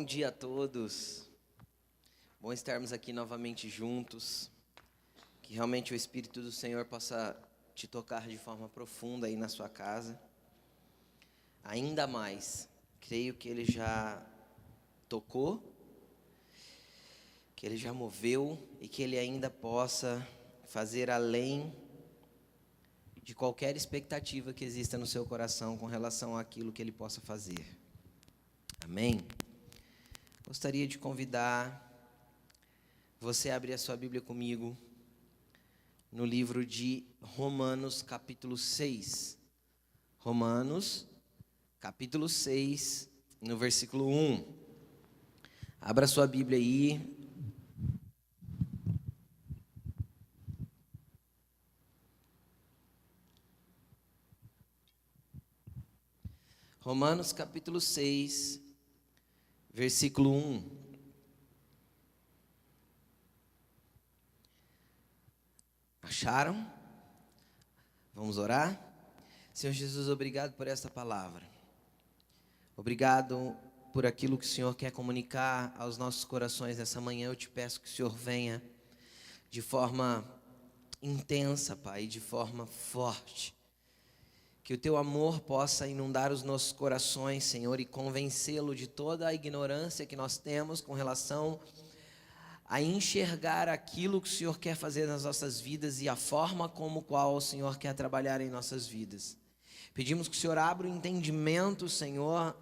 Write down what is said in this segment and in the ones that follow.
Bom dia a todos. Bom estarmos aqui novamente juntos. Que realmente o Espírito do Senhor possa te tocar de forma profunda aí na sua casa. Ainda mais, creio que Ele já tocou, que Ele já moveu e que Ele ainda possa fazer além de qualquer expectativa que exista no seu coração com relação àquilo que Ele possa fazer. Amém? Gostaria de convidar você a abrir a sua Bíblia comigo no livro de Romanos, capítulo 6. Romanos, capítulo 6, no versículo 1. Abra a sua Bíblia aí. Romanos, capítulo 6, versículo 1. Acharam? Vamos orar? Senhor Jesus, obrigado por esta palavra. Obrigado por aquilo que o Senhor quer comunicar aos nossos corações nessa manhã. Eu te peço que o Senhor venha de forma intensa, Pai, de forma forte. Que o Teu amor possa inundar os nossos corações, Senhor, e convencê-lo de toda a ignorância que nós temos com relação a enxergar aquilo que o Senhor quer fazer nas nossas vidas e a forma como qual o Senhor quer trabalhar em nossas vidas. Pedimos que o Senhor abra o entendimento, Senhor,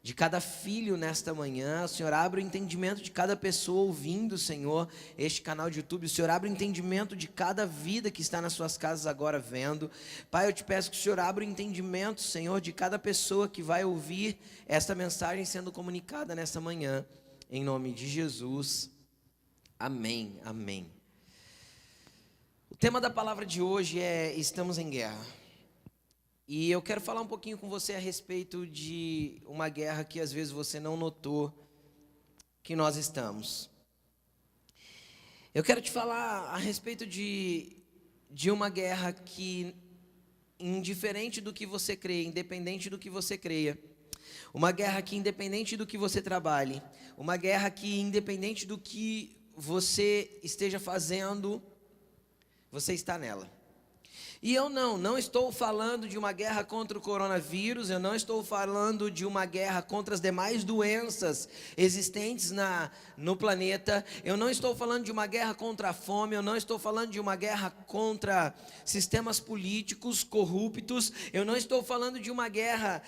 de cada filho nesta manhã. O Senhor abra o entendimento de cada pessoa ouvindo, Senhor, este canal de YouTube. O Senhor abra o entendimento de cada vida que está nas suas casas agora vendo. Pai, eu te peço que o Senhor abra o entendimento, Senhor, de cada pessoa que vai ouvir esta mensagem sendo comunicada nesta manhã. Em nome de Jesus. Amém, amém. O tema da palavra de hoje é Estamos em Guerra. E eu quero falar um pouquinho com você a respeito de uma guerra que às vezes você não notou que nós estamos. Eu quero te falar a respeito de uma guerra que, indiferente do que você crê, independente do que você creia, uma guerra que independente do que você trabalhe, uma guerra que independente do que você esteja fazendo, você está nela. E eu não estou falando de uma guerra contra o coronavírus, eu não estou falando de uma guerra contra as demais doenças existentes no planeta, eu não estou falando de uma guerra contra a fome, eu não estou falando de uma guerra contra sistemas políticos corruptos, eu não estou falando de uma guerra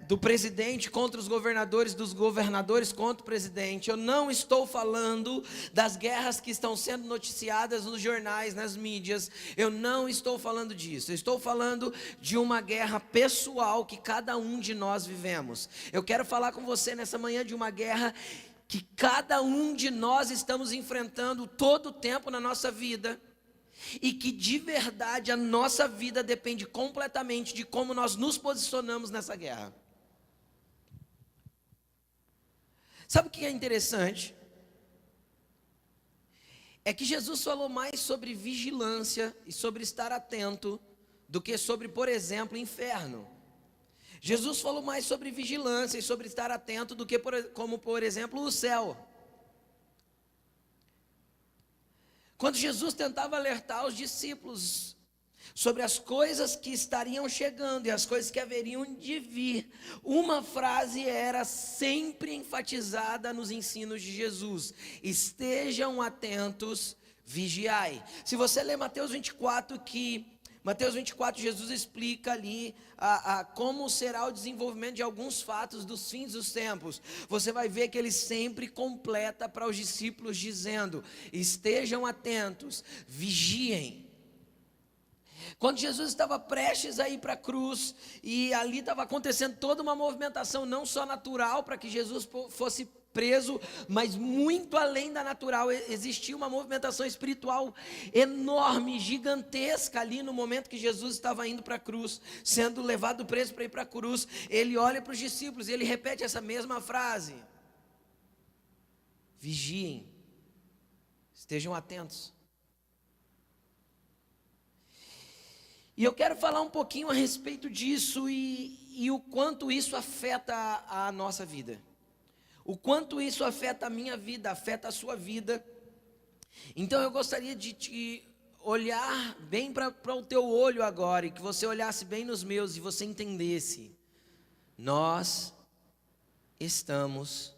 do presidente contra os governadores, dos governadores contra o presidente, eu não estou falando das guerras que estão sendo noticiadas nos jornais, nas mídias, eu não estou falando disso, eu estou falando de uma guerra pessoal que cada um de nós vivemos. Eu quero falar com você nessa manhã de uma guerra que cada um de nós estamos enfrentando todo o tempo na nossa vida e que de verdade a nossa vida depende completamente de como nós nos posicionamos nessa guerra. Sabe o que é interessante? É que Jesus falou mais sobre vigilância e sobre estar atento do que sobre, por exemplo, inferno. Jesus falou mais sobre vigilância e sobre estar atento do que, como por exemplo, o céu. Quando Jesus tentava alertar os discípulos sobre as coisas que estariam chegando e as coisas que haveriam de vir, uma frase era sempre enfatizada nos ensinos de Jesus: estejam atentos, vigiai. Se você ler Mateus 24, Jesus explica ali como será o desenvolvimento de alguns fatos dos fins dos tempos. Você vai ver que ele sempre completa para os discípulos dizendo: estejam atentos, vigiem. Quando Jesus estava prestes a ir para a cruz, e ali estava acontecendo toda uma movimentação, não só natural, para que Jesus fosse preso, mas muito além da natural, existia uma movimentação espiritual enorme, gigantesca ali no momento que Jesus estava indo para a cruz, sendo levado preso para ir para a cruz. Ele olha para os discípulos e ele repete essa mesma frase: vigiem, estejam atentos. E eu quero falar um pouquinho a respeito disso e o quanto isso afeta a nossa vida. o quanto isso afeta a minha vida, afeta a sua vida. Então eu gostaria de te olhar bem para o teu olho agora, e que você olhasse bem nos meus e você entendesse: nós estamos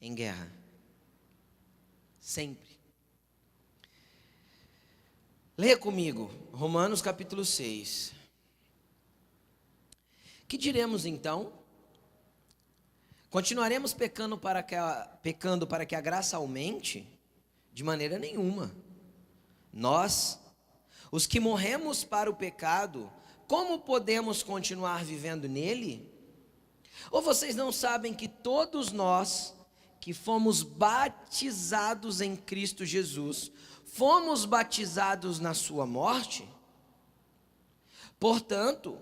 em guerra, sempre. Leia comigo, Romanos capítulo 6. Que diremos então? Continuaremos pecando para que a graça aumente? De maneira nenhuma. Nós, os que morremos para o pecado, como podemos continuar vivendo nele? Ou vocês não sabem que todos nós que fomos batizados em Cristo Jesus, fomos batizados na sua morte? Portanto,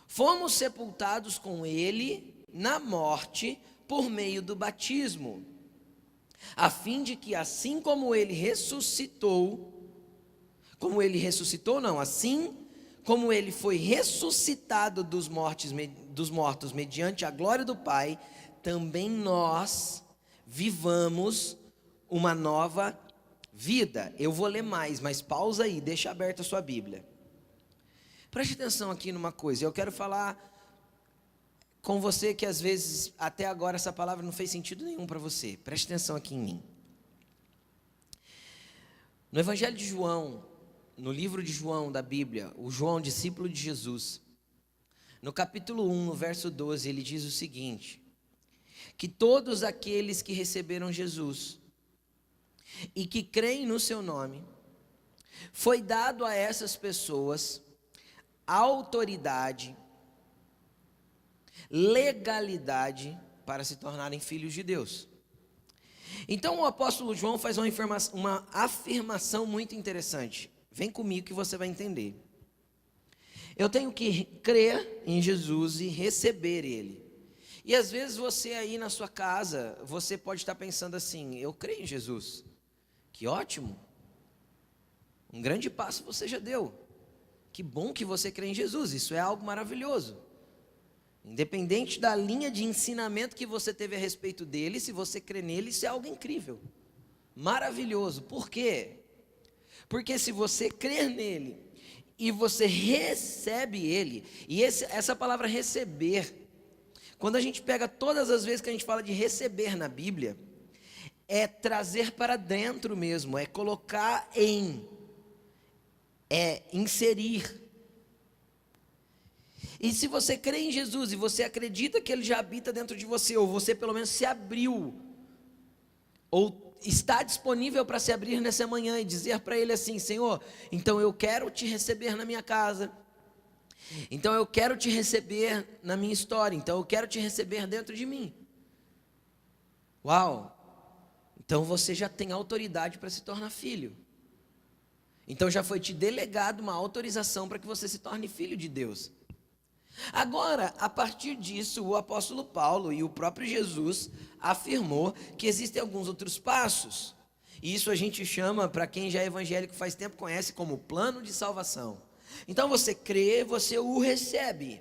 fomos sepultados com ele na morte por meio do batismo, a fim de que assim como ele foi ressuscitado dos mortos mediante a glória do Pai, também nós vivamos uma nova vida. Eu vou ler mais, mas pausa aí, deixa aberta a sua Bíblia. Preste atenção aqui numa coisa, eu quero falar com você que às vezes, até agora, essa palavra não fez sentido nenhum para você. Preste atenção aqui em mim. No Evangelho de João, no livro de João da Bíblia, o João, discípulo de Jesus, no capítulo 1, no verso 12, ele diz o seguinte: que todos aqueles que receberam Jesus e que creem no seu nome, foi dado a essas pessoas autoridade, legalidade para se tornarem filhos de Deus. Então o apóstolo João faz uma afirmação muito interessante. Vem comigo que você vai entender. Eu tenho que crer em Jesus e receber Ele. E às vezes você aí na sua casa, você pode estar pensando assim: eu creio em Jesus. Que ótimo. Um grande passo você já deu. Que bom que você crê em Jesus, isso é algo maravilhoso. Independente da linha de ensinamento que você teve a respeito dele, se você crê nele, isso é algo incrível, maravilhoso. Por quê? Porque se você crer nele e você recebe ele, e essa palavra receber, quando a gente pega todas as vezes que a gente fala de receber na Bíblia, é trazer para dentro mesmo, é colocar é inserir. E se você crê em Jesus e você acredita que Ele já habita dentro de você, ou você pelo menos se abriu, ou está disponível para se abrir nessa manhã e dizer para Ele assim: Senhor, então eu quero te receber na minha casa, então eu quero te receber na minha história, então eu quero te receber dentro de mim. Uau! Então você já tem autoridade para se tornar filho. Então já foi te delegado uma autorização para que você se torne filho de Deus. Agora, a partir disso, o apóstolo Paulo e o próprio Jesus afirmou que existem alguns outros passos. E isso a gente chama, para quem já é evangélico faz tempo, conhece como plano de salvação. Então você crê, você o recebe.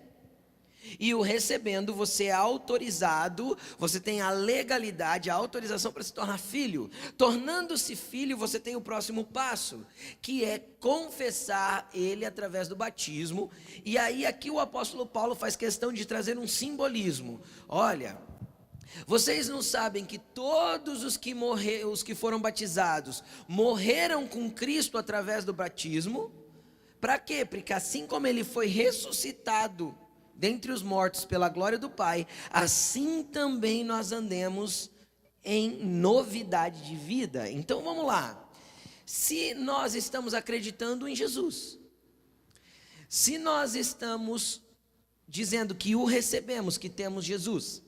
E o recebendo, você é autorizado, você tem a legalidade, a autorização para se tornar filho. Tornando-se filho, você tem o próximo passo, que é confessar ele através do batismo. E aí aqui o apóstolo Paulo faz questão de trazer um simbolismo. Olha, vocês não sabem que todos os que foram batizados morreram com Cristo através do batismo? Para quê? Porque assim como ele foi ressuscitado dentre os mortos pela glória do Pai, assim também nós andemos em novidade de vida. Então vamos lá. Se nós estamos acreditando em Jesus, se nós estamos dizendo que o recebemos, que temos Jesus,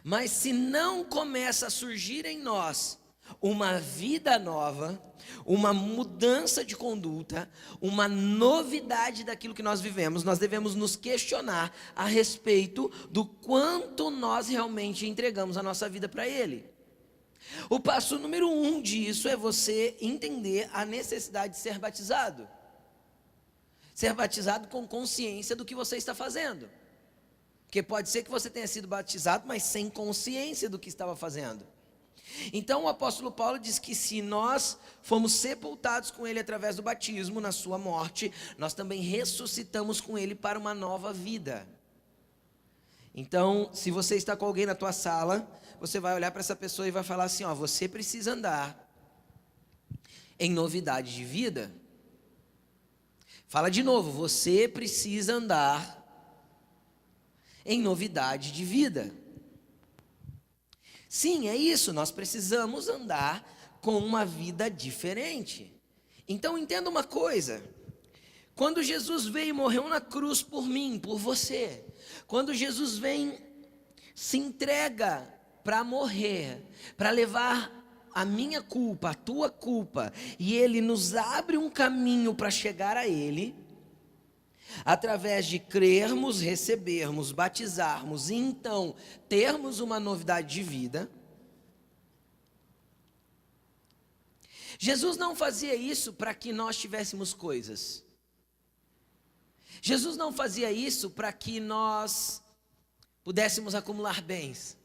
mas se não começa a surgir em nós uma vida nova, uma mudança de conduta, uma novidade daquilo que nós vivemos, nós devemos nos questionar a respeito do quanto nós realmente entregamos a nossa vida para Ele. O passo número 1 disso é você entender a necessidade de ser batizado. Ser batizado com consciência do que você está fazendo. Porque pode ser que você tenha sido batizado, mas sem consciência do que estava fazendo. Então o apóstolo Paulo diz que se nós fomos sepultados com ele através do batismo, na sua morte, nós também ressuscitamos com ele para uma nova vida. Então, se você está com alguém na tua sala, você vai olhar para essa pessoa e vai falar assim, ó, você precisa andar em novidade de vida. Fala de novo, você precisa andar em novidade de vida. Sim, é isso, nós precisamos andar com uma vida diferente. Então entenda uma coisa, quando Jesus veio e morreu na cruz por mim, por você, quando Jesus vem, se entrega para morrer, para levar a minha culpa, a tua culpa, e Ele nos abre um caminho para chegar a Ele, através de crermos, recebermos, batizarmos e então termos uma novidade de vida. Jesus não fazia isso para que nós tivéssemos coisas. Jesus não fazia isso para que nós pudéssemos acumular bens.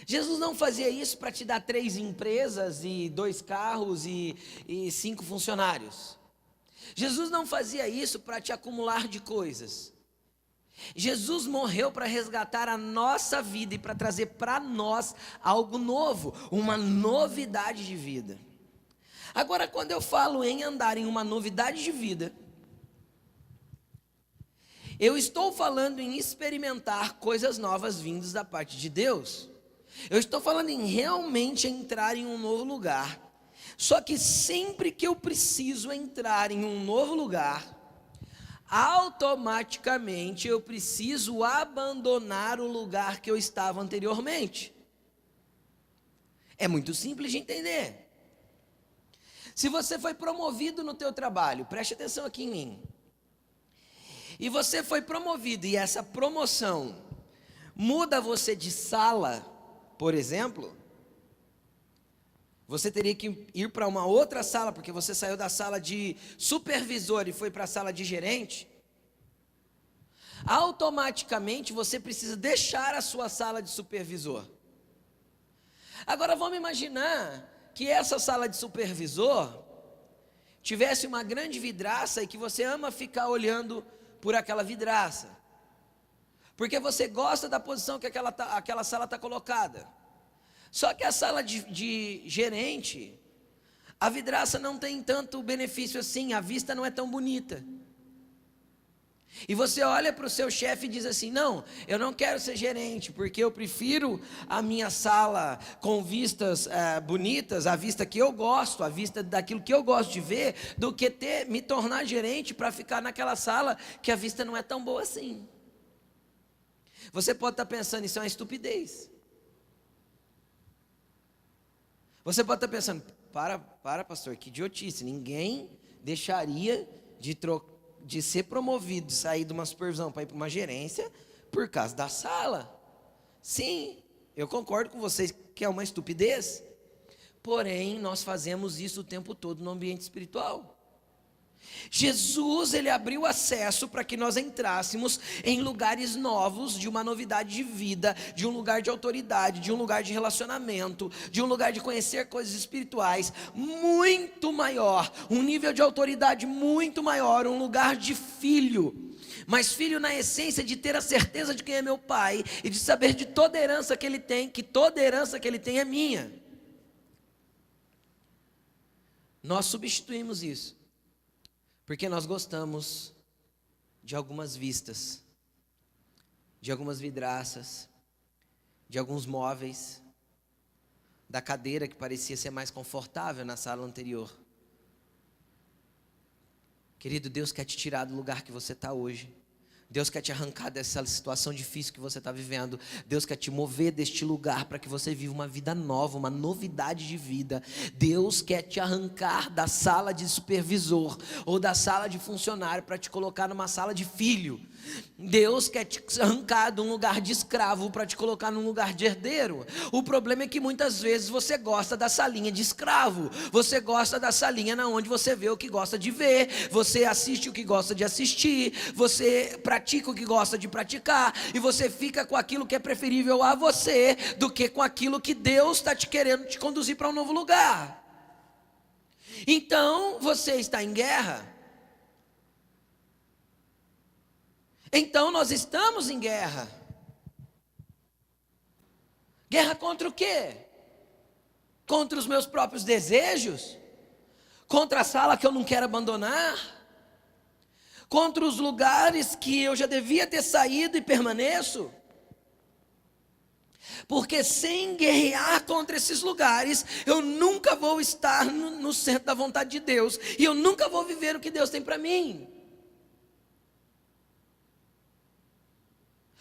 Jesus não fazia isso para te dar 3 empresas e 2 carros e 5 funcionários. Jesus não fazia isso para te acumular de coisas. Jesus morreu para resgatar a nossa vida e para trazer para nós algo novo, uma novidade de vida. Agora, quando eu falo em andar em uma novidade de vida, eu estou falando em experimentar coisas novas vindas da parte de Deus. Eu estou falando em realmente entrar em um novo lugar. Só que sempre que eu preciso entrar em um novo lugar, automaticamente eu preciso abandonar o lugar que eu estava anteriormente. É muito simples de entender. Se você foi promovido no teu trabalho, preste atenção aqui em mim. E você foi promovido e essa promoção muda você de sala, por exemplo, você teria que ir para uma outra sala, porque você saiu da sala de supervisor e foi para a sala de gerente. Automaticamente você precisa deixar a sua sala de supervisor. Agora vamos imaginar que essa sala de supervisor tivesse uma grande vidraça e que você ama ficar olhando por aquela vidraça, porque você gosta da posição que aquela sala está colocada. Só que a sala de gerente, a vidraça não tem tanto benefício assim, a vista não é tão bonita. E você olha para o seu chefe e diz assim, não, eu não quero ser gerente, porque eu prefiro a minha sala com vistas bonitas, a vista que eu gosto, a vista daquilo que eu gosto de ver, do que me tornar gerente para ficar naquela sala que a vista não é tão boa assim. Você pode estar pensando, isso é uma estupidez. Você pode estar pensando, para pastor, que idiotice, ninguém deixaria de ser promovido, de sair de uma supervisão para ir para uma gerência por causa da sala. Sim, eu concordo com vocês que é uma estupidez, porém nós fazemos isso o tempo todo no ambiente espiritual. Jesus, ele abriu acesso para que nós entrássemos em lugares novos, de uma novidade de vida, de um lugar de autoridade, de um lugar de relacionamento, de um lugar de conhecer coisas espirituais muito maior, um nível de autoridade muito maior, um lugar de filho, mas filho na essência de ter a certeza de quem é meu pai e de saber de toda herança que ele tem, que toda herança que ele tem é minha. Nós substituímos isso porque nós gostamos de algumas vistas, de algumas vidraças, de alguns móveis, da cadeira que parecia ser mais confortável na sala anterior. Querido, Deus quer te tirar do lugar que você está hoje. Deus quer te arrancar dessa situação difícil que você está vivendo. Deus quer te mover deste lugar para que você viva uma vida nova, uma novidade de vida. Deus quer te arrancar da sala de supervisor ou da sala de funcionário para te colocar numa sala de filho, Deus quer te arrancar de um lugar de escravo para te colocar num lugar de herdeiro. O problema é que muitas vezes você gosta da salinha de escravo. Você gosta da salinha onde você vê o que gosta de ver, você assiste o que gosta de assistir, você pratica o que gosta de praticar, e você fica com aquilo que é preferível a você do que com aquilo que Deus está te querendo te conduzir para um novo lugar. Então você está em guerra. Então nós estamos em guerra. Guerra contra o quê? Contra os meus próprios desejos? Contra a sala que eu não quero abandonar? Contra os lugares que eu já devia ter saído e permaneço? Porque sem guerrear contra esses lugares, eu nunca vou estar no centro da vontade de Deus, e eu nunca vou viver o que Deus tem para mim.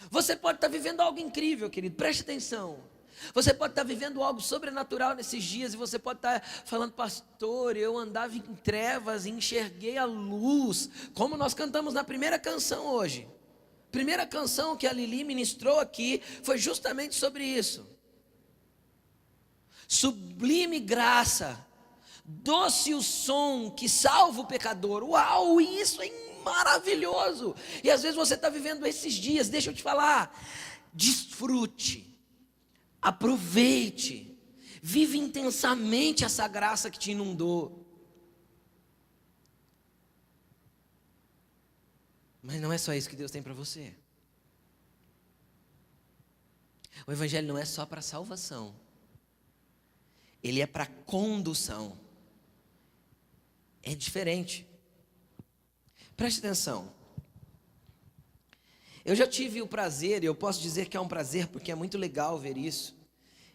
Você pode estar vivendo algo incrível, querido, preste atenção. Você pode estar vivendo algo sobrenatural nesses dias, e você pode estar falando: pastor, eu andava em trevas e enxerguei a luz, como nós cantamos na primeira canção hoje. Primeira canção que a Lili ministrou aqui foi justamente sobre isso. Sublime graça, doce o som que salva o pecador. Uau, isso é maravilhoso. E às vezes você está vivendo esses dias. Deixa eu te falar, desfrute, aproveite, vive intensamente essa graça que te inundou. Mas não é só isso que Deus tem para você. O evangelho não é só para salvação, ele é para condução. É diferente. Preste atenção. Eu já tive o prazer, e eu posso dizer que é um prazer porque é muito legal ver isso.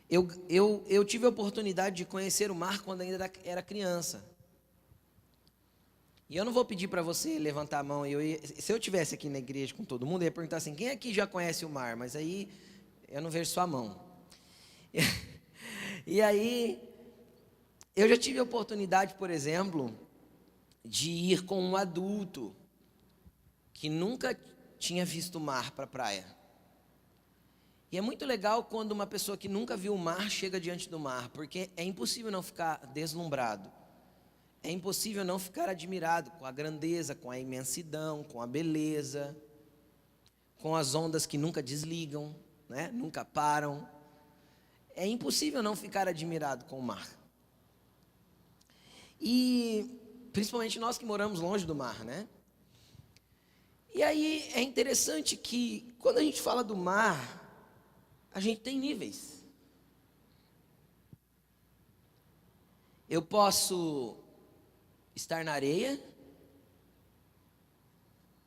Eu tive a oportunidade de conhecer o mar quando ainda era criança. E eu não vou pedir para você levantar a mão. Se eu estivesse aqui na igreja com todo mundo, eu ia perguntar assim: quem aqui já conhece o mar? Mas aí eu não vejo sua mão. E aí, eu já tive a oportunidade, por exemplo, de ir com um adulto que nunca tinha visto o mar para a praia. E é muito legal quando uma pessoa que nunca viu o mar chega diante do mar, porque é impossível não ficar deslumbrado. É impossível não ficar admirado com a grandeza, com a imensidão, com a beleza, com as ondas que nunca desligam, né? Nunca param. É impossível não ficar admirado com o mar. E principalmente nós que moramos longe do mar, né? E aí é interessante que quando a gente fala do mar, a gente tem níveis. Eu posso estar na areia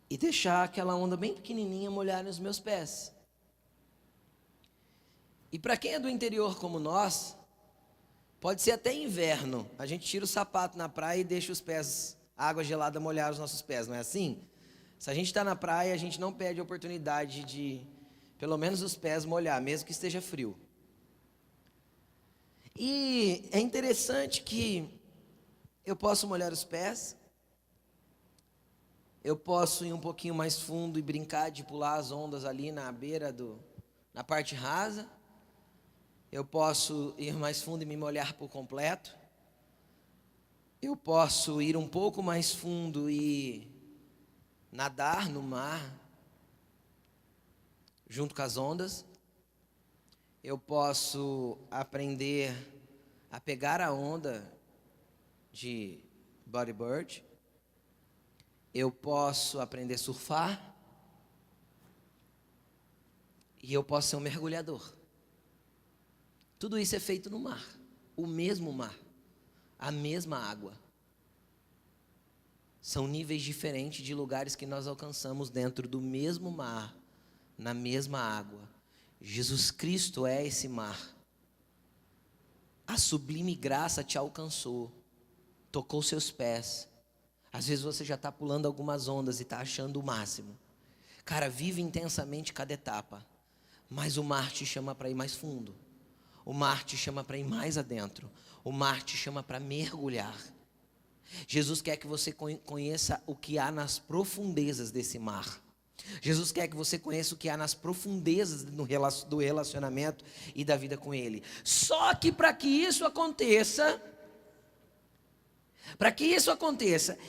e deixar aquela onda bem pequenininha molhar nos meus pés. E para quem é do interior como nós, pode ser até inverno. A gente tira o sapato na praia e deixa os pés, a água gelada molhar os nossos pés, não é assim? Se a gente está na praia, a gente não perde a oportunidade de, pelo menos os pés molhar, mesmo que esteja frio. E é interessante que eu posso molhar os pés, eu posso ir um pouquinho mais fundo e brincar de pular as ondas ali na beira na parte rasa. Eu posso ir mais fundo e me molhar por completo. Eu posso ir um pouco mais fundo e nadar no mar, junto com as ondas. Eu posso aprender a pegar a onda de bodyboard. Eu posso aprender a surfar. E eu posso ser um mergulhador. Tudo isso é feito no mar, o mesmo mar, a mesma água. São níveis diferentes de lugares que nós alcançamos dentro do mesmo mar, na mesma água. Jesus Cristo é esse mar. A sublime graça te alcançou, tocou seus pés. Às vezes você já está pulando algumas ondas e está achando o máximo. Cara, vive intensamente cada etapa, mas o mar te chama para ir mais fundo. O mar te chama para ir mais adentro. O mar te chama para mergulhar. Jesus quer que você conheça o que há nas profundezas desse mar. Jesus quer que você conheça o que há nas profundezas do relacionamento e da vida com Ele. Só que para que isso aconteça,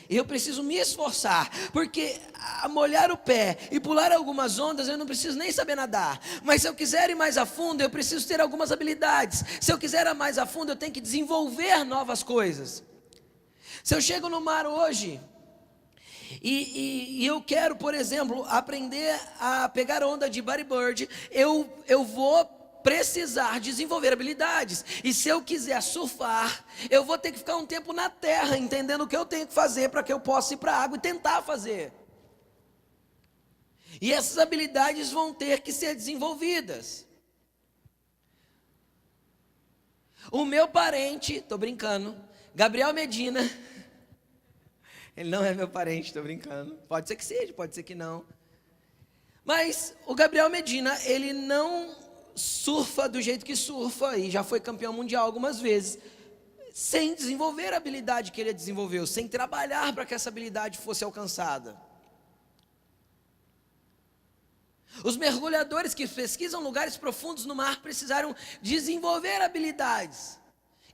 eu preciso me esforçar, porque a molhar o pé e pular algumas ondas, eu não preciso nem saber nadar. Mas se eu quiser ir mais a fundo, eu preciso ter algumas habilidades. Se eu quiser ir mais a fundo, eu tenho que desenvolver novas coisas. Se eu chego no mar hoje e eu quero, por exemplo, aprender a pegar onda de bodyboard, eu vou precisar desenvolver habilidades. E se eu quiser surfar, eu vou ter que ficar um tempo na terra, entendendo o que eu tenho que fazer para que eu possa ir para a água e tentar fazer. E essas habilidades vão ter que ser desenvolvidas. O meu parente, estou brincando, Gabriel Medina, ele não é meu parente, estou brincando. Pode ser que seja, pode ser que não. Mas o Gabriel Medina, ele não surfa do jeito que surfa, e já foi campeão mundial algumas vezes, sem desenvolver a habilidade que ele desenvolveu, sem trabalhar para que essa habilidade fosse alcançada. Os mergulhadores que pesquisam lugares profundos no mar precisaram desenvolver habilidades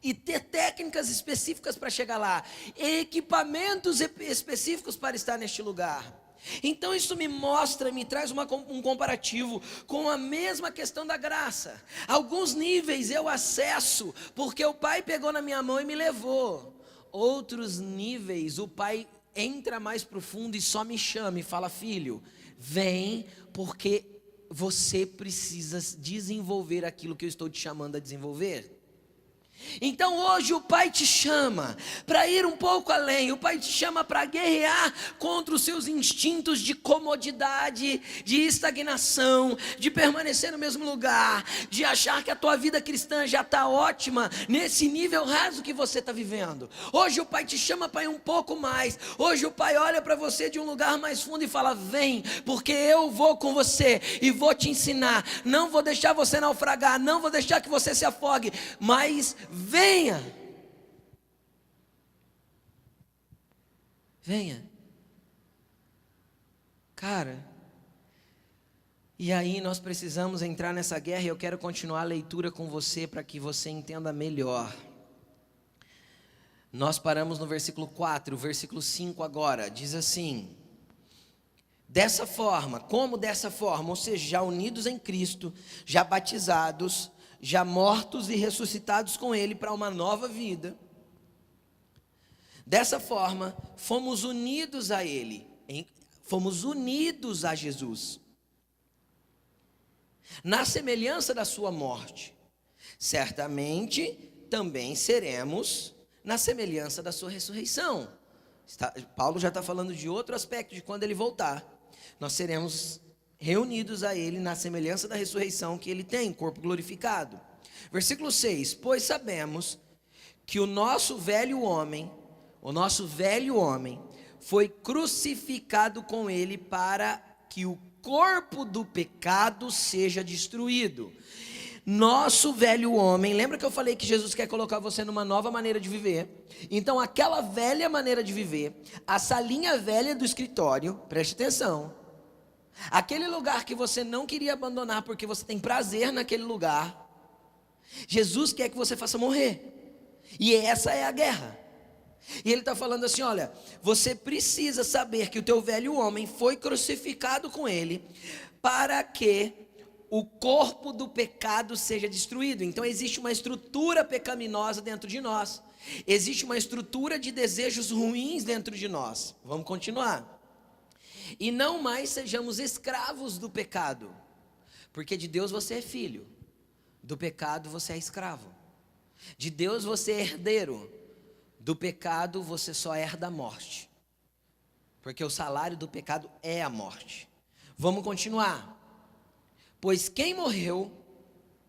e ter técnicas específicas para chegar lá, equipamentos específicos para estar neste lugar. Então isso me traz um comparativo com a mesma questão da graça. Alguns níveis eu acesso porque o Pai pegou na minha mão e me levou. Outros níveis o Pai entra mais profundo e só me chama e fala: filho, vem, porque você precisa desenvolver aquilo que eu estou te chamando a desenvolver. Então hoje o Pai te chama para ir um pouco além. O Pai te chama para guerrear contra os seus instintos de comodidade, de estagnação, de permanecer no mesmo lugar, de achar que a tua vida cristã já está ótima nesse nível raso que você está vivendo. Hoje o Pai te chama para ir um pouco mais. Hoje o Pai olha para você de um lugar mais fundo e fala: vem, porque eu vou com você e vou te ensinar. Não vou deixar você naufragar, não vou deixar que você se afogue, mas venha. Cara, e aí nós precisamos entrar nessa guerra, e eu quero continuar a leitura com você para que você entenda melhor. Nós paramos no versículo 4, o versículo 5 agora, diz assim: dessa forma, como dessa forma, ou seja, já unidos em Cristo, já batizados, já mortos e ressuscitados com Ele para uma nova vida. Dessa forma, fomos unidos a Ele, fomos unidos a Jesus, na semelhança da sua morte. Certamente, também seremos na semelhança da sua ressurreição. Paulo já está falando de outro aspecto, de quando Ele voltar. Nós seremos reunidos a Ele na semelhança da ressurreição que Ele tem, corpo glorificado. Versículo 6: pois sabemos que o nosso velho homem foi crucificado com Ele para que o corpo do pecado seja destruído. Nosso velho homem, lembra que eu falei que Jesus quer colocar você numa nova maneira de viver? Então aquela velha maneira de viver, a salinha velha do escritório, preste atenção, aquele lugar que você não queria abandonar porque você tem prazer naquele lugar, Jesus quer que você faça morrer. E essa é a guerra. E Ele está falando assim: olha, você precisa saber que o teu velho homem foi crucificado com Ele para que o corpo do pecado seja destruído. Então existe uma estrutura pecaminosa dentro de nós, existe uma estrutura de desejos ruins dentro de nós. Vamos continuar. E não mais sejamos escravos do pecado, porque de Deus você é filho, do pecado você é escravo. De Deus você é herdeiro, do pecado você só herda a morte, porque o salário do pecado é a morte. Vamos continuar. Pois quem morreu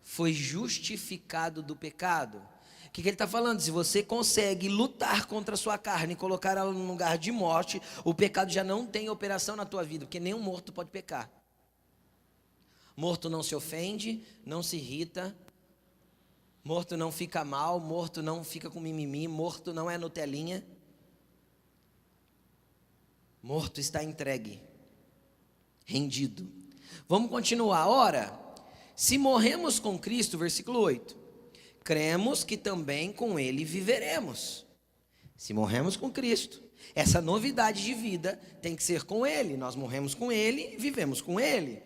foi justificado do pecado. O que ele está falando? Se você consegue lutar contra a sua carne e colocar ela num lugar de morte, o pecado já não tem operação na tua vida, porque nenhum morto pode pecar. Morto não se ofende, não se irrita, morto não fica mal, morto não fica com mimimi, morto não é Nutelinha. Morto está entregue. rendido. Vamos continuar. Ora, se morremos com Cristo, versículo 8, cremos que também com Ele viveremos. Se morremos com Cristo, essa novidade de vida tem que ser com Ele. Nós morremos com Ele, vivemos com Ele.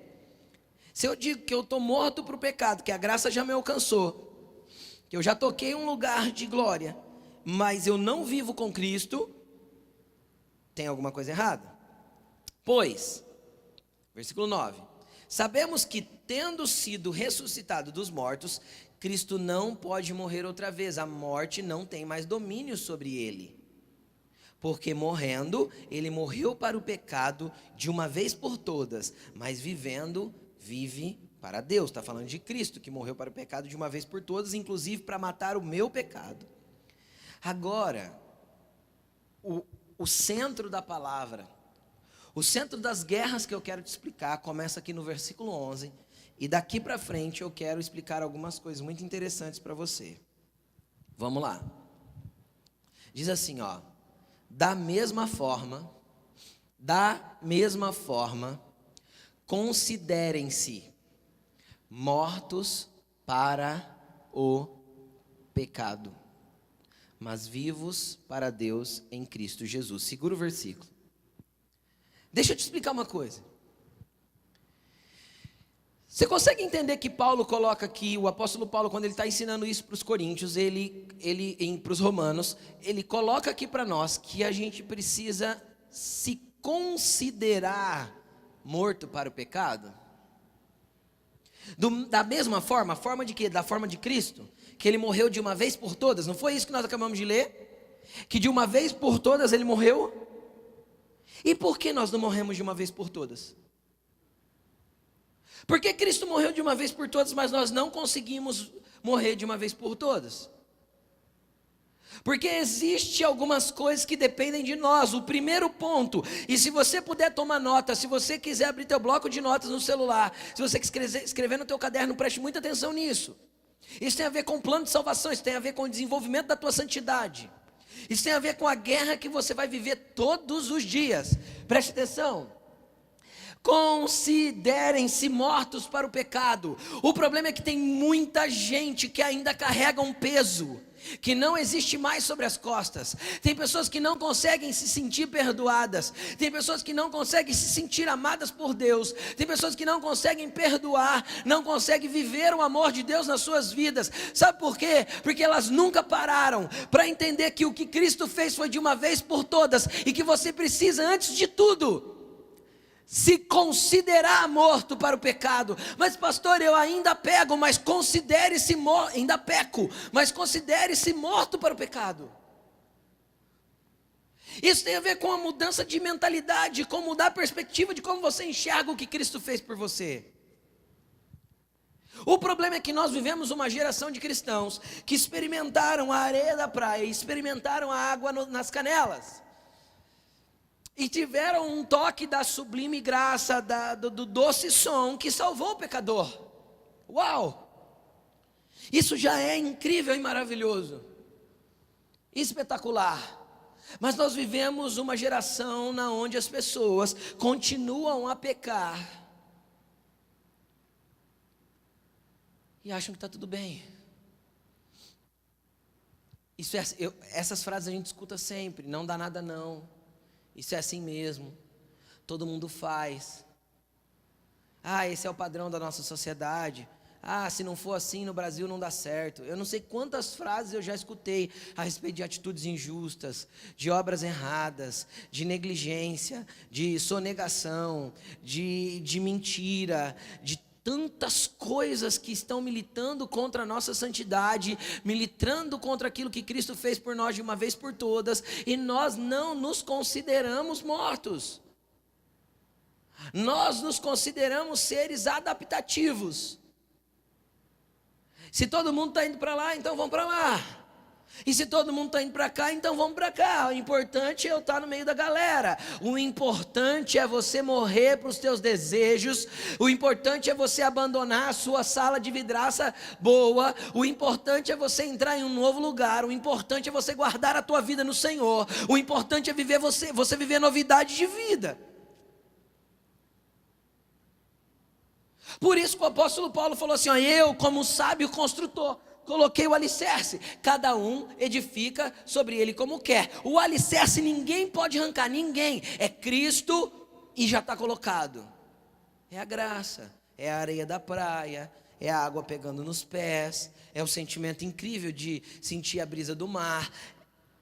Se eu digo que eu estou morto para o pecado, que a graça já me alcançou, que eu já toquei um lugar de glória, mas eu não vivo com Cristo, tem alguma coisa errada? Pois, versículo 9, sabemos que tendo sido ressuscitado dos mortos, Cristo não pode morrer outra vez, a morte não tem mais domínio sobre ele. Porque morrendo, ele morreu para o pecado de uma vez por todas, mas vivendo, vive para Deus. Está falando de Cristo, que morreu para o pecado de uma vez por todas, inclusive para matar o meu pecado. Agora, o centro da palavra, o centro das guerras que eu quero te explicar, começa aqui no versículo 11, e daqui para frente eu quero explicar algumas coisas muito interessantes para você. Vamos lá. Diz assim, ó: da mesma forma, considerem-se mortos para o pecado, mas vivos para Deus em Cristo Jesus. Segura o versículo. Deixa eu te explicar uma coisa. Você consegue entender que Paulo coloca aqui, o apóstolo Paulo, quando ele está ensinando isso para os coríntios, para os romanos, ele coloca aqui para nós que a gente precisa se considerar morto para o pecado? Da mesma forma, a forma de quê? Da forma de Cristo, que ele morreu de uma vez por todas, não foi isso que nós acabamos de ler? Que de uma vez por todas ele morreu? E por que nós não morremos de uma vez por todas? Por que Cristo morreu de uma vez por todas, mas nós não conseguimos morrer de uma vez por todas? Porque existe algumas coisas que dependem de nós. O primeiro ponto, e se você puder tomar nota, se você quiser abrir teu bloco de notas no celular, se você escrever no teu caderno, preste muita atenção nisso. Isso tem a ver com o plano de salvação, isso tem a ver com o desenvolvimento da tua santidade. Isso tem a ver com a guerra que você vai viver todos os dias. Preste atenção. Considerem-se mortos para o pecado. O problema é que tem muita gente que ainda carrega um peso que não existe mais sobre as costas. Tem pessoas que não conseguem se sentir perdoadas. Tem pessoas que não conseguem se sentir amadas por Deus. Tem pessoas que não conseguem perdoar, não conseguem viver o amor de Deus nas suas vidas. Sabe por quê? Porque elas nunca pararam para entender que o que Cristo fez foi de uma vez por todas, e que você precisa, antes de tudo, se considerar morto para o pecado. Mas pastor, eu ainda pego, mas considere-se morto, ainda peco, mas considere-se morto para o pecado. Isso tem a ver com a mudança de mentalidade, com mudar a perspectiva de como você enxerga o que Cristo fez por você. O problema é que nós vivemos uma geração de cristãos que experimentaram a areia da praia, experimentaram a água nas canelas, e tiveram um toque da sublime graça, do doce som que salvou o pecador. Uau! Isso já é incrível e maravilhoso, espetacular. Mas nós vivemos uma geração onde as pessoas continuam a pecar e acham que está tudo bem. Essas frases a gente escuta sempre: não dá nada não, isso é assim mesmo, todo mundo faz. Esse é o padrão da nossa sociedade. Se não for assim no Brasil não dá certo. Eu não sei quantas frases eu já escutei a respeito de atitudes injustas, de obras erradas, de negligência, de sonegação, de mentira, de tantas coisas que estão militando contra a nossa santidade, militando contra aquilo que Cristo fez por nós de uma vez por todas, e nós não nos consideramos mortos. Nós nos consideramos seres adaptativos. Se todo mundo está indo para lá, então vamos para lá. E se todo mundo está indo para cá, então vamos para cá. O importante é eu estar no meio da galera. O importante é você morrer para os teus desejos. O importante é você abandonar a sua sala de vidraça boa. O importante é você entrar em um novo lugar. O importante é você guardar a tua vida no Senhor. O importante é viver você viver novidade de vida. Por isso que o apóstolo Paulo falou assim, ó, eu como sábio construtor, coloquei o alicerce, cada um edifica sobre ele como quer. O alicerce ninguém pode arrancar, ninguém, é Cristo e já está colocado. É a graça, é a areia da praia, é a água pegando nos pés, é o sentimento incrível de sentir a brisa do mar,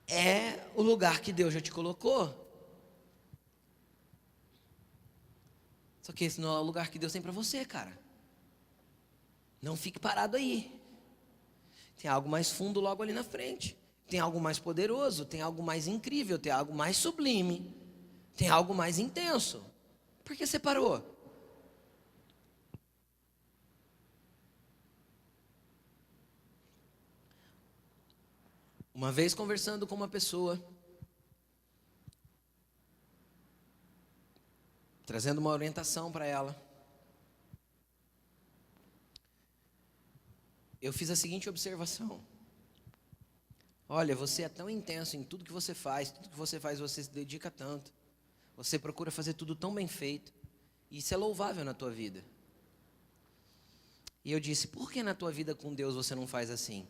é o lugar que Deus já te colocou. Só que esse não é o lugar que Deus tem para você, cara. Não fique parado aí. Tem algo mais fundo logo ali na frente. Tem algo mais poderoso, tem algo mais incrível, tem algo mais sublime, tem algo mais intenso. Por que você parou? Uma vez conversando com uma pessoa, trazendo uma orientação para ela, eu fiz a seguinte observação: olha, você é tão intenso em tudo que você faz você se dedica tanto, você procura fazer tudo tão bem feito, e isso é louvável na tua vida. E eu disse, por que na tua vida com Deus você não faz assim?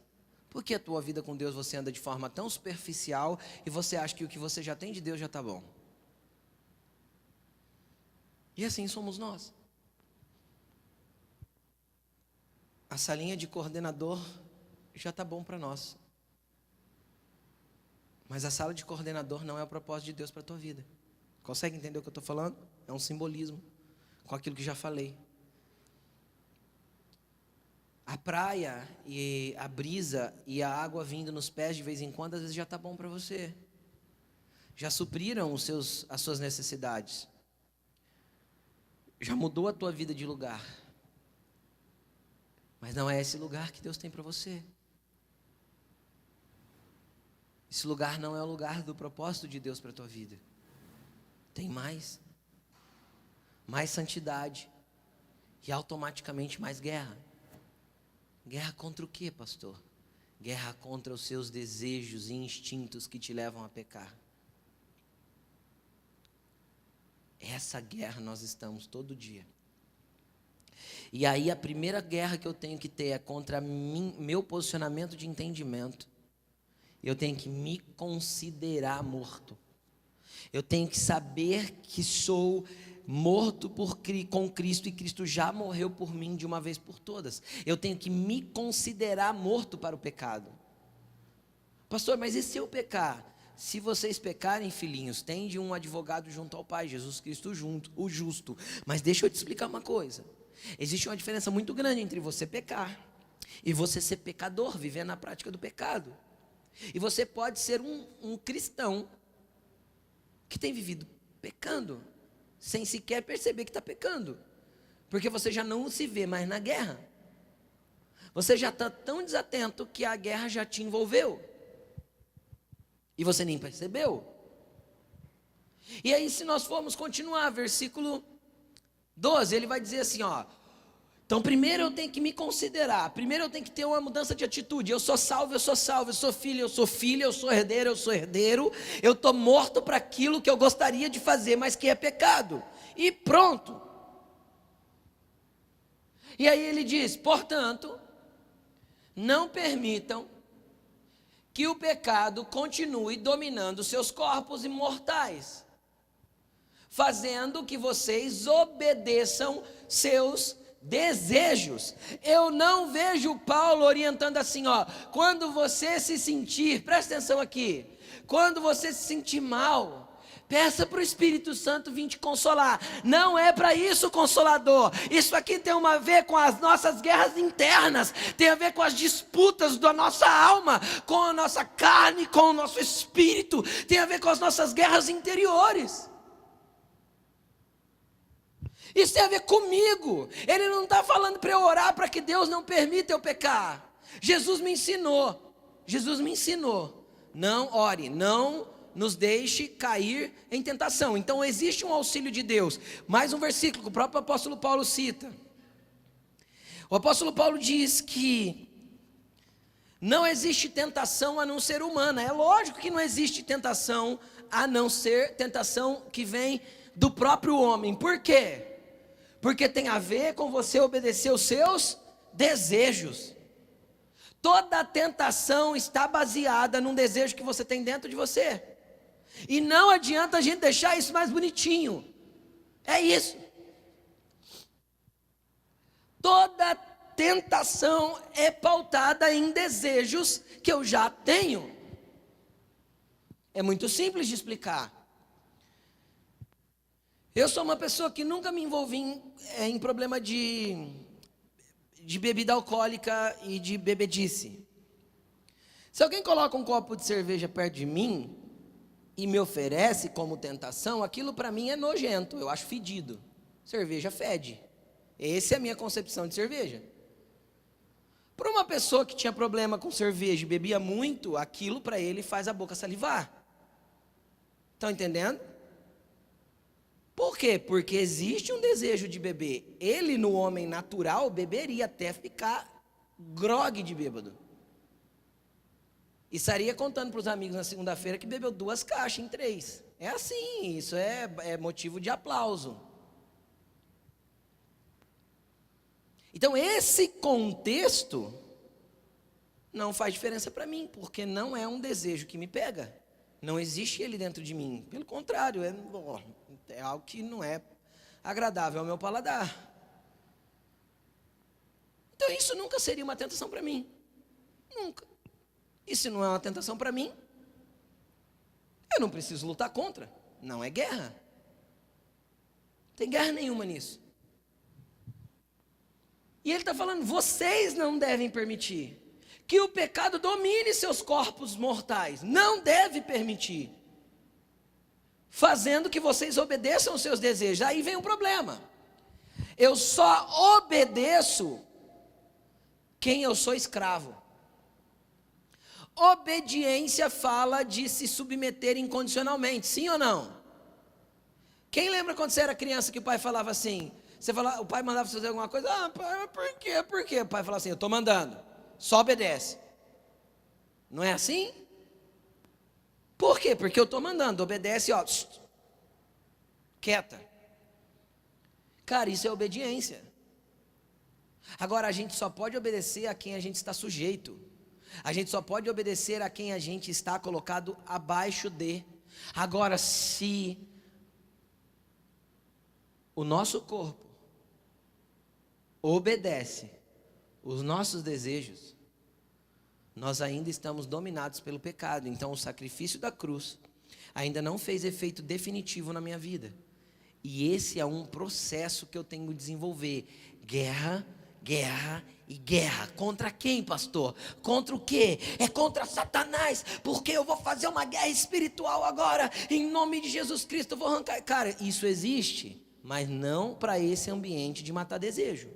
Por que a tua vida com Deus você anda de forma tão superficial e você acha que o que você já tem de Deus já está bom? E assim somos nós. A salinha de coordenador já está bom para nós. Mas a sala de coordenador não é o propósito de Deus para a tua vida. Consegue entender o que eu estou falando? É um simbolismo com aquilo que já falei. A praia e a brisa e a água vindo nos pés de vez em quando, às vezes já está bom para você. Já supriram as suas necessidades. Já mudou a tua vida de lugar. Mas não é esse lugar que Deus tem para você. Esse lugar não é o lugar do propósito de Deus para a tua vida. Tem mais. Mais santidade. E automaticamente mais guerra. Guerra contra o quê, pastor? Guerra contra os seus desejos e instintos que te levam a pecar. Essa guerra nós estamos todo dia. E aí a primeira guerra que eu tenho que ter é contra meu posicionamento de entendimento. Eu tenho que me considerar morto. Eu tenho que saber que sou morto com Cristo e Cristo já morreu por mim de uma vez por todas. Eu tenho que me considerar morto para o pecado. Pastor, mas e se eu pecar? Se vocês pecarem, filhinhos, tende um advogado junto ao Pai, Jesus Cristo junto, o justo. Mas deixa eu te explicar uma coisa. Existe uma diferença muito grande entre você pecar e você ser pecador, viver na prática do pecado. E você pode ser um cristão que tem vivido pecando, sem sequer perceber que está pecando, porque você já não se vê mais na guerra. Você já está tão desatento que a guerra já te envolveu, e você nem percebeu. E aí, se nós formos continuar, versículo 12, ele vai dizer assim, ó: então primeiro eu tenho que me considerar, primeiro eu tenho que ter uma mudança de atitude. Eu sou salvo, eu sou salvo, eu sou filho, eu sou herdeiro, eu estou morto para aquilo que eu gostaria de fazer, mas que é pecado, e pronto. E aí ele diz, portanto, não permitam que o pecado continue dominando seus corpos imortais, fazendo que vocês obedeçam seus desejos. Eu não vejo Paulo orientando assim, ó, quando você se sentir, presta atenção aqui, quando você se sentir mal, peça para o Espírito Santo vir te consolar. Não é para isso, Consolador. Isso aqui tem a ver com as nossas guerras internas, tem a ver com as disputas da nossa alma, com a nossa carne, com o nosso espírito, tem a ver com as nossas guerras interiores. Isso tem a ver comigo. Ele não está falando para eu orar para que Deus não permita eu pecar. Jesus me ensinou, não ore, não nos deixe cair em tentação. Então existe um auxílio de Deus. Mais um versículo que o próprio apóstolo Paulo cita. O apóstolo Paulo diz que não existe tentação a não ser humana. É lógico que não existe tentação a não ser tentação que vem do próprio homem. Por quê? Porque tem a ver com você obedecer os seus desejos. Toda tentação está baseada num desejo que você tem dentro de você. E não adianta a gente deixar isso mais bonitinho. É isso. Toda tentação é pautada em desejos que eu já tenho. É muito simples de explicar. Eu sou uma pessoa que nunca me envolvi em problema de bebida alcoólica e de bebedice. Se alguém coloca um copo de cerveja perto de mim e me oferece como tentação, aquilo para mim é nojento, eu acho fedido. Cerveja fede. Essa é a minha concepção de cerveja. Para uma pessoa que tinha problema com cerveja e bebia muito, aquilo para ele faz a boca salivar. Estão entendendo? Por quê? Porque existe um desejo de beber. Ele, no homem natural, beberia até ficar grogue de bêbado. E estaria contando para os amigos na segunda-feira que bebeu 2 caixas em 3. É assim, isso é motivo de aplauso. Então, esse contexto não faz diferença para mim, porque não é um desejo que me pega. Não existe ele dentro de mim. Pelo contrário, é algo que não é agradável ao meu paladar. Então, isso nunca seria uma tentação para mim. Nunca. E se não é uma tentação para mim, eu não preciso lutar contra. Não é guerra. Não tem guerra nenhuma nisso. E ele está falando, vocês não devem permitir que o pecado domine seus corpos mortais. Não deve permitir. Fazendo que vocês obedeçam aos seus desejos. Aí vem o problema. Eu só obedeço quem eu sou escravo. Obediência fala de se submeter incondicionalmente, sim ou não? Quem lembra quando você era criança que o pai falava assim, o pai mandava você fazer alguma coisa, pai, por quê? Por quê? O pai falava assim, eu estou mandando, só obedece. Não é assim? Por quê? Porque eu estou mandando, obedece, ó, quieta. Cara, isso é obediência. Agora, a gente só pode obedecer a quem a gente está sujeito. A gente só pode obedecer a quem a gente está colocado abaixo de. Agora, se o nosso corpo obedece os nossos desejos, nós ainda estamos dominados pelo pecado. Então, o sacrifício da cruz ainda não fez efeito definitivo na minha vida. E esse é um processo que eu tenho que desenvolver. Guerra, guerra e guerra. Contra quem, pastor? Contra o quê? É contra Satanás, porque eu vou fazer uma guerra espiritual agora, em nome de Jesus Cristo, eu vou arrancar. Cara, isso existe, mas não para esse ambiente de matar desejo.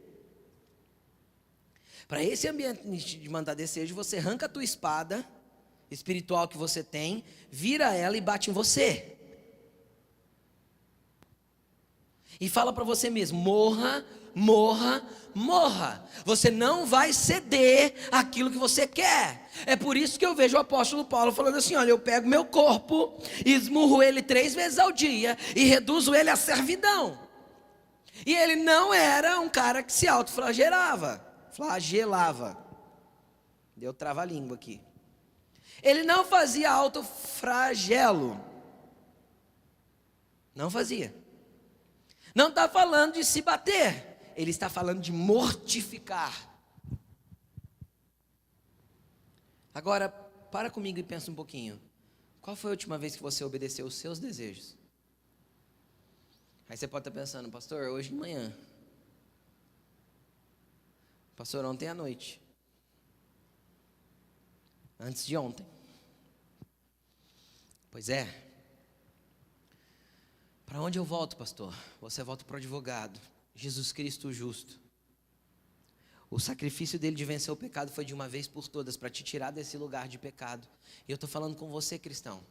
Para esse ambiente de matar desejo, você arranca a tua espada espiritual que você tem, vira ela e bate em você. E fala para você mesmo, morra, morra, morra. Você não vai ceder aquilo que você quer. É por isso que eu vejo o apóstolo Paulo falando assim, olha, eu pego meu corpo, esmurro ele 3 vezes ao dia e reduzo ele à servidão. E ele não era um cara que se autoflagelava. Deu trava-língua aqui. Ele não fazia autoflagelo. Não fazia. Não está falando de se bater, ele está falando de mortificar. Agora, para comigo e pensa um pouquinho. Qual foi a última vez que você obedeceu os seus desejos? Aí você pode estar pensando, pastor, hoje de manhã. Pastor, ontem à noite. Antes de ontem. Pois é. Para onde eu volto, pastor? Você volta para o advogado, Jesus Cristo o justo. O sacrifício dele de vencer o pecado foi de uma vez por todas, para te tirar desse lugar de pecado. E eu estou falando com você, cristão.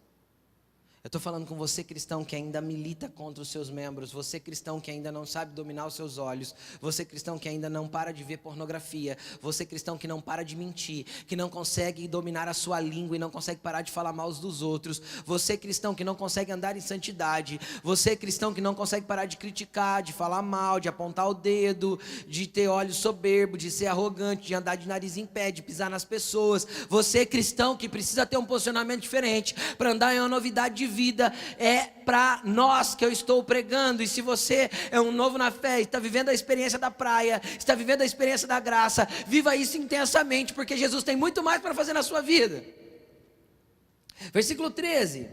Eu estou falando com você, cristão, que ainda milita contra os seus membros. Você, cristão, que ainda não sabe dominar os seus olhos. Você, cristão, que ainda não para de ver pornografia. Você, cristão, que não para de mentir. Que não consegue dominar a sua língua e não consegue parar de falar mal dos outros. Você, cristão, que não consegue andar em santidade. Você, cristão, que não consegue parar de criticar, de falar mal, de apontar o dedo, de ter olhos soberbos, de ser arrogante, de andar de nariz em pé, de pisar nas pessoas. Você, cristão, que precisa ter um posicionamento diferente para andar em uma novidade de vida, é para nós que eu estou pregando. E se você é um novo na fé, está vivendo a experiência da praia, está vivendo a experiência da graça, viva isso intensamente, porque Jesus tem muito mais para fazer na sua vida. Versículo 13: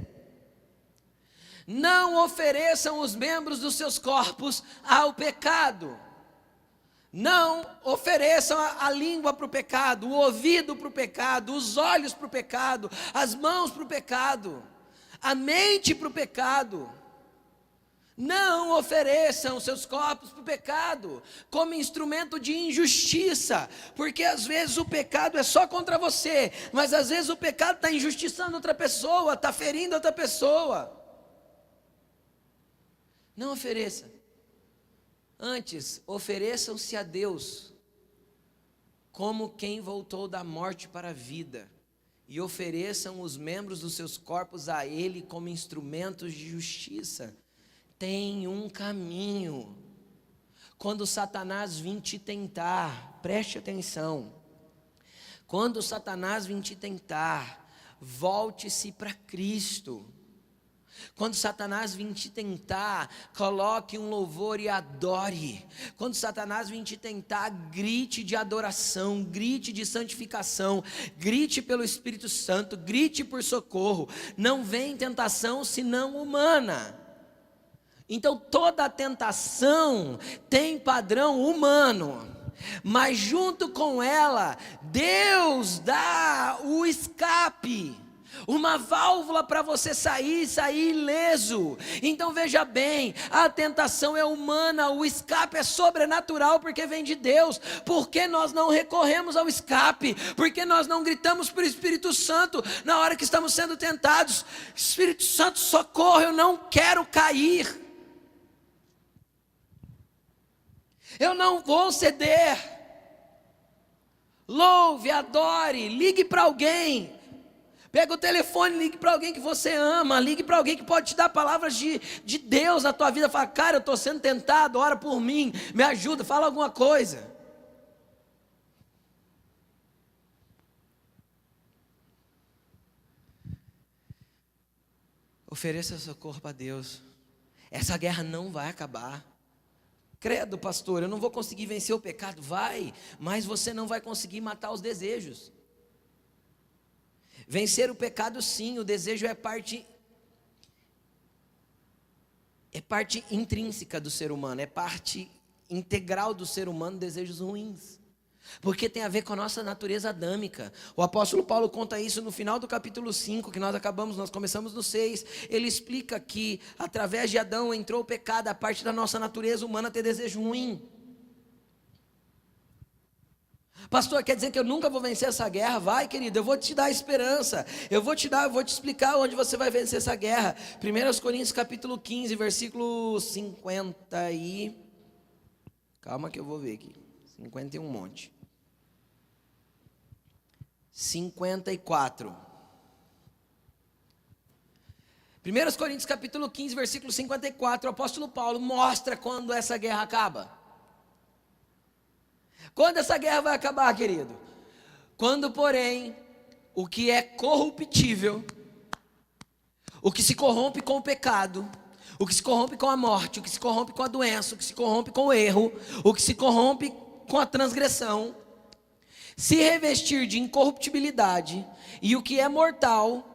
não ofereçam os membros dos seus corpos ao pecado. Não ofereçam a língua para o pecado, o ouvido para o pecado, os olhos para o pecado, as mãos para o pecado, a mente para o pecado. Não ofereçam seus corpos para o pecado como instrumento de injustiça, porque às vezes o pecado é só contra você, mas às vezes o pecado está injustiçando outra pessoa, está ferindo outra pessoa. Não ofereça. Antes, ofereçam-se a Deus como quem voltou da morte para a vida, e ofereçam os membros dos seus corpos a Ele como instrumentos de justiça. Tem um caminho. Quando Satanás vir te tentar, preste atenção. Quando Satanás vir te tentar, volte-se para Cristo. Quando Satanás vir te tentar, coloque um louvor e adore. Quando Satanás vir te tentar, grite de adoração, grite de santificação, grite pelo Espírito Santo, grite por socorro. Não vem tentação senão humana. Então toda tentação tem padrão humano, mas junto com ela, Deus dá o escape, uma válvula para você sair ileso. Então veja bem, a tentação é humana, o escape é sobrenatural porque vem de Deus. Por que nós não recorremos ao escape? Por que nós não gritamos para o Espírito Santo na hora que estamos sendo tentados? Espírito Santo, socorro, eu não quero cair, eu não vou ceder. Louve, adore, ligue para alguém. Pega o telefone, ligue para alguém que você ama, ligue para alguém que pode te dar palavras de Deus na tua vida. Fala, cara, eu estou sendo tentado, ora por mim, me ajuda, fala alguma coisa. Ofereça seu corpo a Deus. Essa guerra não vai acabar. Credo, pastor, eu não vou conseguir vencer o pecado. Vai, mas você não vai conseguir matar os desejos. Vencer o pecado, sim, o desejo é parte intrínseca do ser humano, é parte integral do ser humano, desejos ruins, porque tem a ver com a nossa natureza adâmica. O apóstolo Paulo conta isso no final do capítulo 5, que nós começamos no 6, ele explica que através de Adão entrou o pecado, a parte da nossa natureza humana ter desejo ruim. Pastor, quer dizer que eu nunca vou vencer essa guerra? Vai, querido, eu vou te dar esperança. Eu vou te explicar onde você vai vencer essa guerra. 1 Coríntios capítulo 15, versículo 50 e... Calma que eu vou ver aqui. 50 e um monte. 54. 1 Coríntios capítulo 15, versículo 54, o apóstolo Paulo mostra quando essa guerra acaba. Quando essa guerra vai acabar, querido? Quando, porém, o que é corruptível, o que se corrompe com o pecado, o que se corrompe com a morte, o que se corrompe com a doença, o que se corrompe com o erro, o que se corrompe com a transgressão, se revestir de incorruptibilidade, e o que é mortal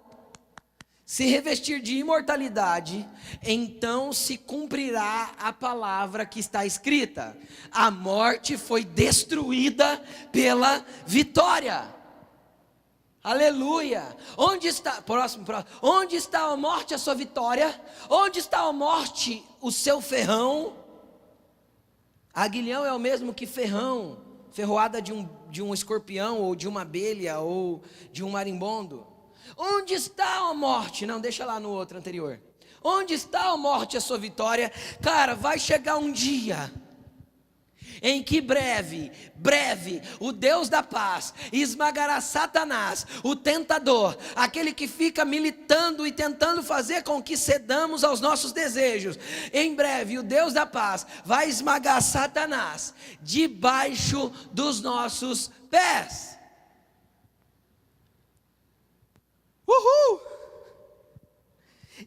se revestir de imortalidade, então se cumprirá a palavra que está escrita: a morte foi destruída pela vitória. Aleluia. Onde está, próximo, onde está a morte, a sua vitória? Onde está a morte, o seu ferrão? Aguilhão é o mesmo que ferrão, ferroada de um escorpião, ou de uma abelha, ou de um marimbondo. Onde está a morte? Não, deixa lá no outro anterior. Onde está a morte, a sua vitória? Cara, vai chegar um dia em que breve, o Deus da paz esmagará Satanás, o tentador, aquele que fica militando e tentando fazer com que cedamos aos nossos desejos. Em breve, o Deus da paz vai esmagar Satanás debaixo dos nossos pés. Uhul!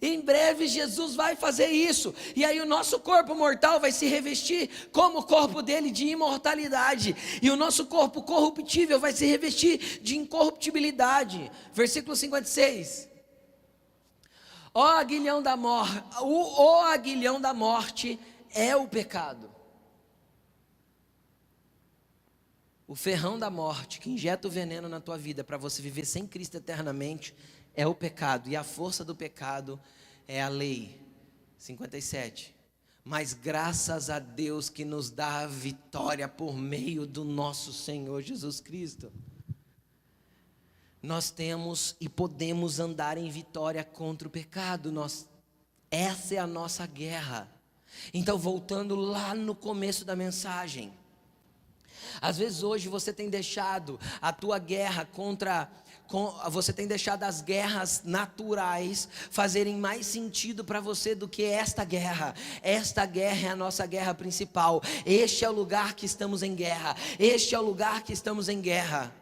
Em breve Jesus vai fazer isso, e aí o nosso corpo mortal vai se revestir como o corpo dele de imortalidade, e o nosso corpo corruptível vai se revestir de incorruptibilidade. Versículo 56. O aguilhão da morte é o pecado. O ferrão da morte que injeta o veneno na tua vida para você viver sem Cristo eternamente é o pecado, e a força do pecado é a lei. 57. Mas graças a Deus que nos dá a vitória por meio do nosso Senhor Jesus Cristo. Nós temos e podemos andar em vitória contra o pecado. Essa é a nossa guerra. Então, voltando lá no começo da mensagem. Às vezes hoje você tem deixado a tua guerra você tem deixado as guerras naturais fazerem mais sentido para você do que esta guerra. Esta guerra é a nossa guerra principal. Este é o lugar que estamos em guerra. Este é o lugar que estamos em guerra.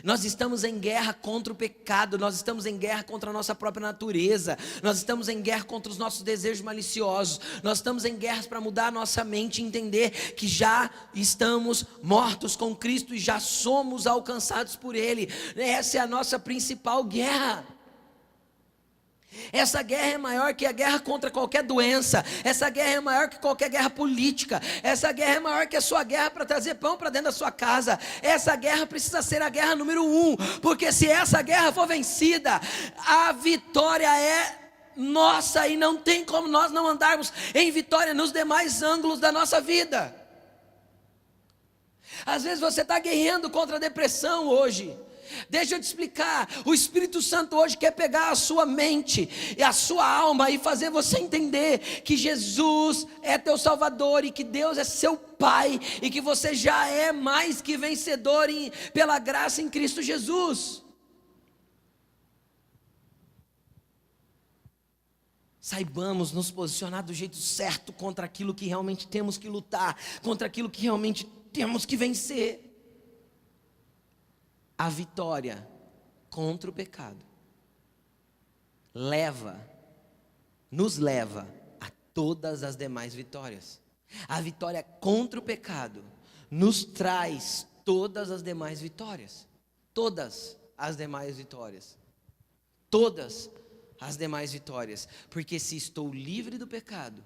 Nós estamos em guerra contra o pecado, nós estamos em guerra contra a nossa própria natureza, nós estamos em guerra contra os nossos desejos maliciosos, nós estamos em guerras para mudar a nossa mente e entender que já estamos mortos com Cristo e já somos alcançados por Ele. Essa é a nossa principal guerra. Essa guerra é maior que a guerra contra qualquer doença. Essa guerra é maior que qualquer guerra política. Essa guerra é maior que a sua guerra para trazer pão para dentro da sua casa. Essa guerra precisa ser a guerra número 1, porque se essa guerra for vencida, a vitória é nossa, e não tem como nós não andarmos em vitória nos demais ângulos da nossa vida. Às vezes você está guerreando contra a depressão hoje. Deixa eu te explicar, o Espírito Santo hoje quer pegar a sua mente e a sua alma e fazer você entender que Jesus é teu Salvador e que Deus é seu Pai e que você já é mais que vencedor pela graça em Cristo Jesus. Saibamos nos posicionar do jeito certo contra aquilo que realmente temos que lutar, contra aquilo que realmente temos que vencer. A vitória contra o pecado nos leva a todas as demais vitórias. A vitória contra o pecado nos traz todas as demais vitórias. Todas as demais vitórias. Todas as demais vitórias. Porque se estou livre do pecado,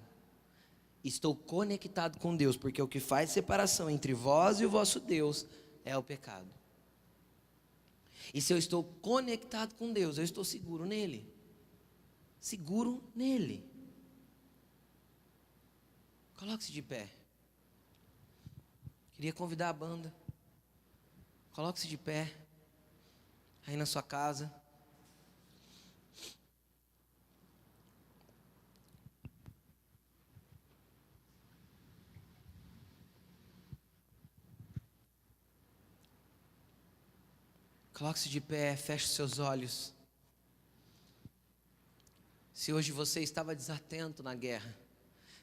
estou conectado com Deus, porque o que faz separação entre vós e o vosso Deus é o pecado. E se eu estou conectado com Deus, eu estou seguro nele. Seguro nele. Coloque-se de pé. Queria convidar a banda. Coloque-se de pé. Aí na sua casa. Coloque-se de pé, feche seus olhos. Se hoje você estava desatento na guerra,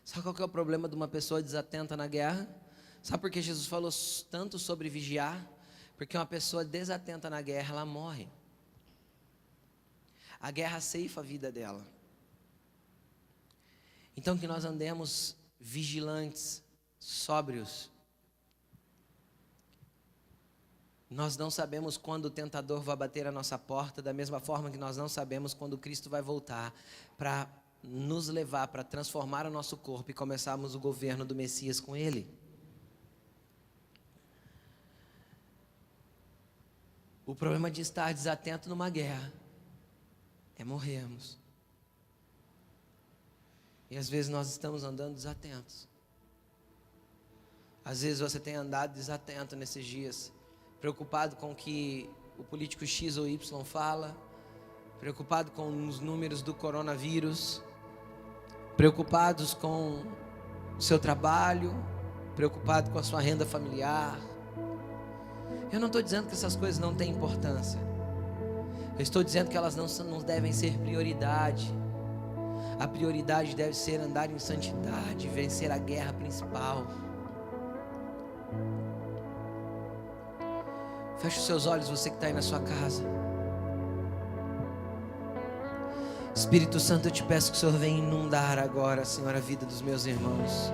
sabe qual que é o problema de uma pessoa desatenta na guerra? Sabe por que Jesus falou tanto sobre vigiar? Porque uma pessoa desatenta na guerra, ela morre. A guerra ceifa a vida dela. Então que nós andemos vigilantes, sóbrios. Nós não sabemos quando o tentador vai bater a nossa porta, da mesma forma que nós não sabemos quando Cristo vai voltar para nos levar, para transformar o nosso corpo e começarmos o governo do Messias com Ele. O problema de estar desatento numa guerra é morrermos. E às vezes nós estamos andando desatentos. Às vezes você tem andado desatento nesses dias, preocupado com o que o político X ou Y fala, preocupado com os números do coronavírus, preocupados com o seu trabalho, preocupado com a sua renda familiar. Eu não estou dizendo que essas coisas não têm importância. Eu estou dizendo que elas não devem ser prioridade. A prioridade deve ser andar em santidade, vencer a guerra principal. Feche os seus olhos, você que está aí na sua casa. Espírito Santo, eu te peço que o Senhor venha inundar agora, Senhor, a vida dos meus irmãos.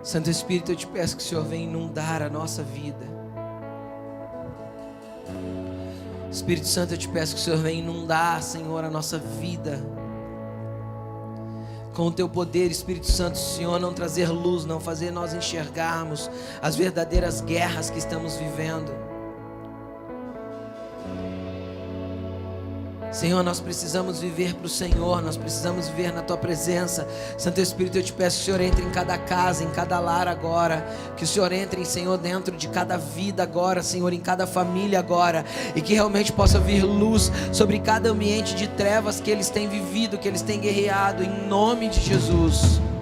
Santo Espírito, eu te peço que o Senhor venha inundar a nossa vida. Espírito Santo, eu te peço que o Senhor venha inundar, Senhor, a nossa vida com o teu poder. Espírito Santo, Senhor, não trazer luz, não fazer nós enxergarmos as verdadeiras guerras que estamos vivendo. Senhor, nós precisamos viver para o Senhor, nós precisamos viver na Tua presença. Santo Espírito, eu te peço que o Senhor entre em cada casa, em cada lar agora, que o Senhor entre, Senhor, dentro de cada vida agora, Senhor, em cada família agora, e que realmente possa vir luz sobre cada ambiente de trevas que eles têm vivido, que eles têm guerreado, em nome de Jesus.